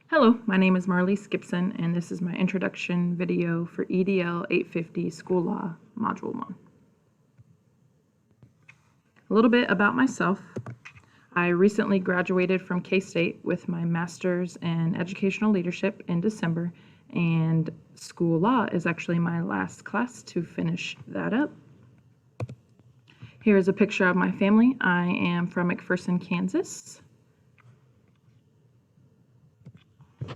Hello, my name is Marlise Gibson, and this is my introduction video for EDL 850 School Law Module 1. A little bit about myself. I recently graduated from K-State with my master's in educational leadership in December, and school law is actually my last class to finish that up. Here's a picture of my family. I am from McPherson, Kansas.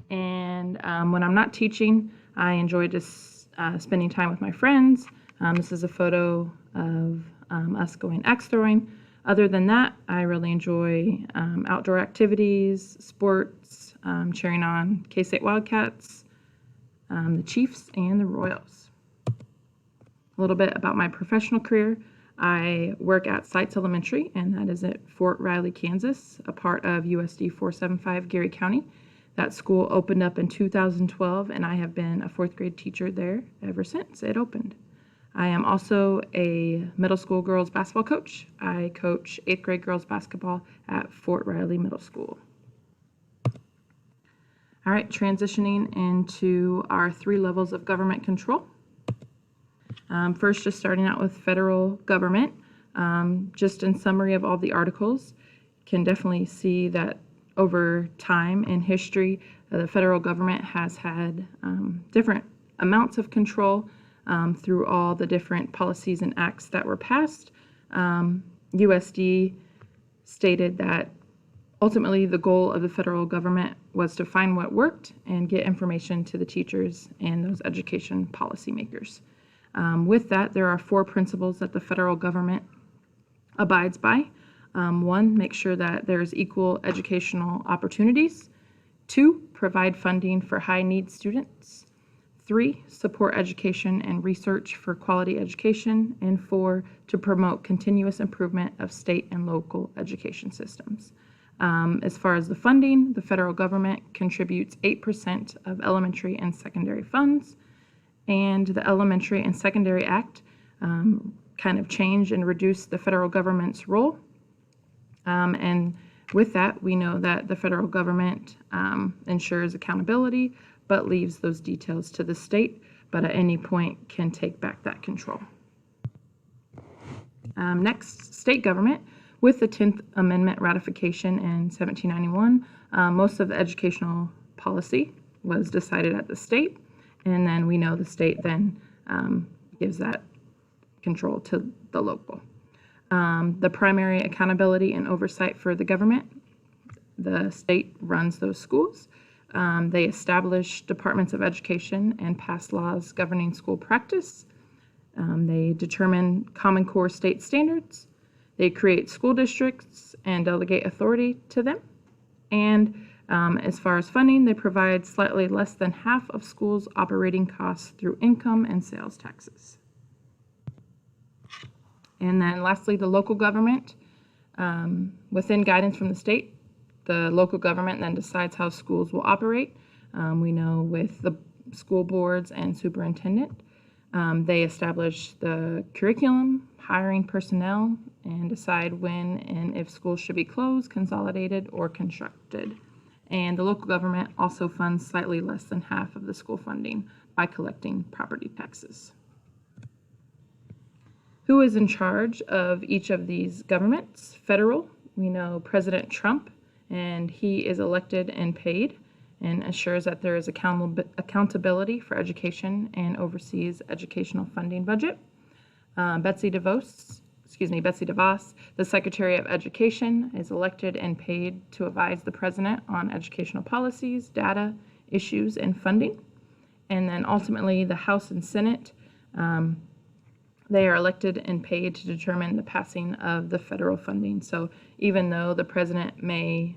And when I'm not teaching, I enjoy just spending time with my friends. This is a photo of us going axe throwing. Other than that, I really enjoy outdoor activities, sports, cheering on K-State Wildcats, the Chiefs, and the Royals. A little bit about my professional career. I work at Sites Elementary, and that is at Fort Riley, Kansas, a part of USD 475 Geary County. That school opened up in 2012, and I have been a fourth grade teacher there ever since it opened. I am also a middle school girls basketball coach. I coach 8th grade girls basketball at Fort Riley Middle School. All right, transitioning into our 3 levels of government control. First, just starting out with federal government. Just in summary of all the articles, can definitely see that over time in history, the federal government has had different amounts of control through all the different policies and acts that were passed. USD stated that ultimately the goal of the federal government was to find what worked and get information to the teachers and those education policymakers. With that, there are 4 principles that the federal government abides by. 1, make sure that there's equal educational opportunities. 2, provide funding for high-need students. 3, support education and research for quality education. And 4, to promote continuous improvement of state and local education systems. As far as the funding, the federal government contributes 8% of elementary and secondary funds. And the Elementary and Secondary Act kind of changed and reduced the federal government's role. And with that, we know that the federal government ensures accountability, but leaves those details to the state, but at any point can take back that control. Next, state government. With the 10th Amendment ratification in 1791, most of the educational policy was decided at the state, and then we know the state then gives that control to the local. The primary accountability and oversight for the government, the state runs those schools. They establish departments of education and pass laws governing school practice. They determine Common Core state standards. They create school districts and delegate authority to them. And as far as funding, they provide slightly less than half of schools' operating costs through income and sales taxes. And then lastly, the local government. Within guidance from the state, the local government then decides how schools will operate. We know with the school boards and superintendent, they establish the curriculum, hiring personnel, and decide when and if schools should be closed, consolidated, or constructed. And the local government also funds slightly less than half of the school funding by collecting property taxes. Who is in charge of each of these governments? Federal, we know President Trump, and he is elected and paid and assures that there is accountability for education and oversees educational funding budget. Betsy DeVos, the Secretary of Education, is elected and paid to advise the President on educational policies, data, issues, and funding. And then ultimately the House and Senate, they are elected and paid to determine the passing of the federal funding. So even though the president may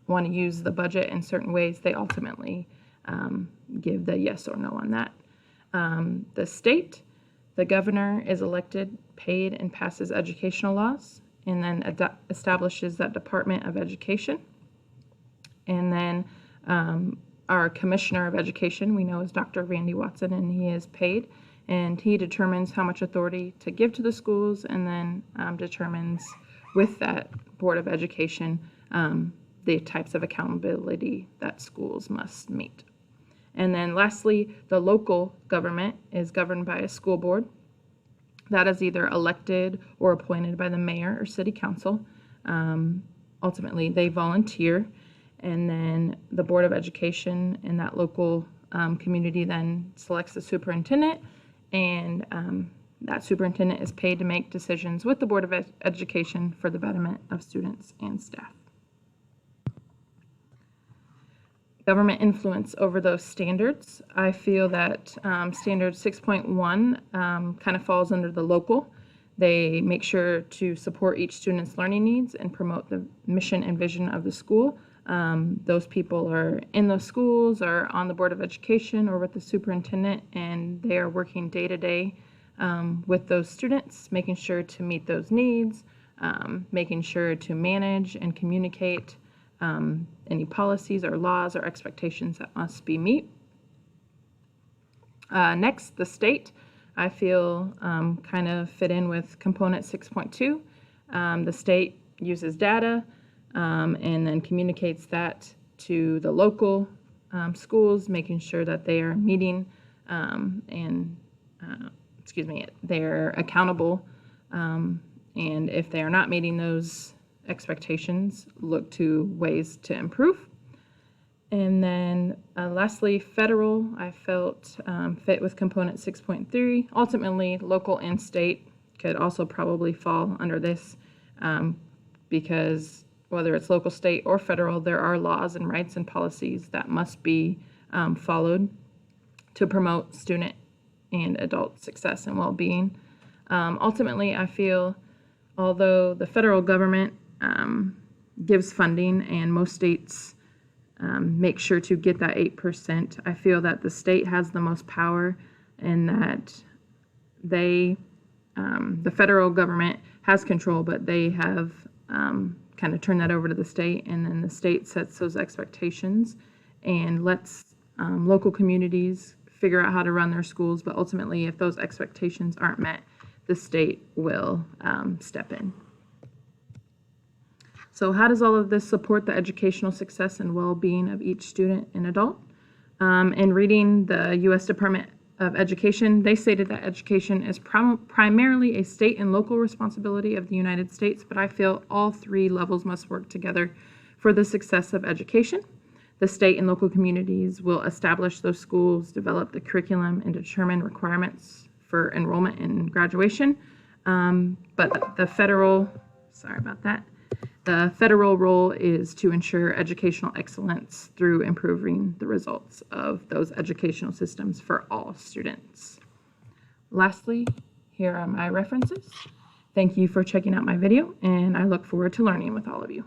want to use the budget in certain ways, they ultimately give the yes or no on that. The state, the governor is elected, paid, and passes educational laws, and then establishes that Department of Education. And then our Commissioner of Education, we know, is Dr. Randy Watson, and he is paid. And he determines how much authority to give to the schools, and then determines with that Board of Education the types of accountability that schools must meet. And then lastly, the local government is governed by a school board that is either elected or appointed by the mayor or city council. Ultimately, they volunteer, and then the Board of Education in that local community then selects the superintendent, and that superintendent is paid to make decisions with the Board of Education for the betterment of students and staff. Government influence over those standards. I feel that standard 6.1 kind of falls under the local. They make sure to support each student's learning needs and promote the mission and vision of the school. Those people are in those schools or on the Board of Education or with the superintendent, and they are working day to day with those students, making sure to meet those needs, making sure to manage and communicate any policies or laws or expectations that must be met. Next, the state, I feel kind of fit in with component 6.2. The state uses data and then communicates that to the local schools, making sure that they are meeting they're accountable, and if they are not meeting those expectations, look to ways to improve. And then lastly, federal, I felt fit with component 6.3. Ultimately, local and state could also probably fall under this because whether it's local, state, or federal, there are laws and rights and policies that must be followed to promote student and adult success and well-being. Ultimately, I feel although the federal government gives funding and most states make sure to get that 8%, I feel that the state has the most power in that they, the federal government has control, but they have kind of turned that over to the state, and then the state sets those expectations and lets local communities figure out how to run their schools, but ultimately if those expectations aren't met, the state will step in. So how does all of this support the educational success and well-being of each student and adult? In reading the U.S. Department of Education, they stated that education is primarily a state and local responsibility of the United States, but I feel all three levels must work together for the success of education. The state and local communities will establish those schools, develop the curriculum, and determine requirements for enrollment and graduation. But the federal role is to ensure educational excellence through improving the results of those educational systems for all students. Lastly, here are my references. Thank you for checking out my video, and I look forward to learning with all of you.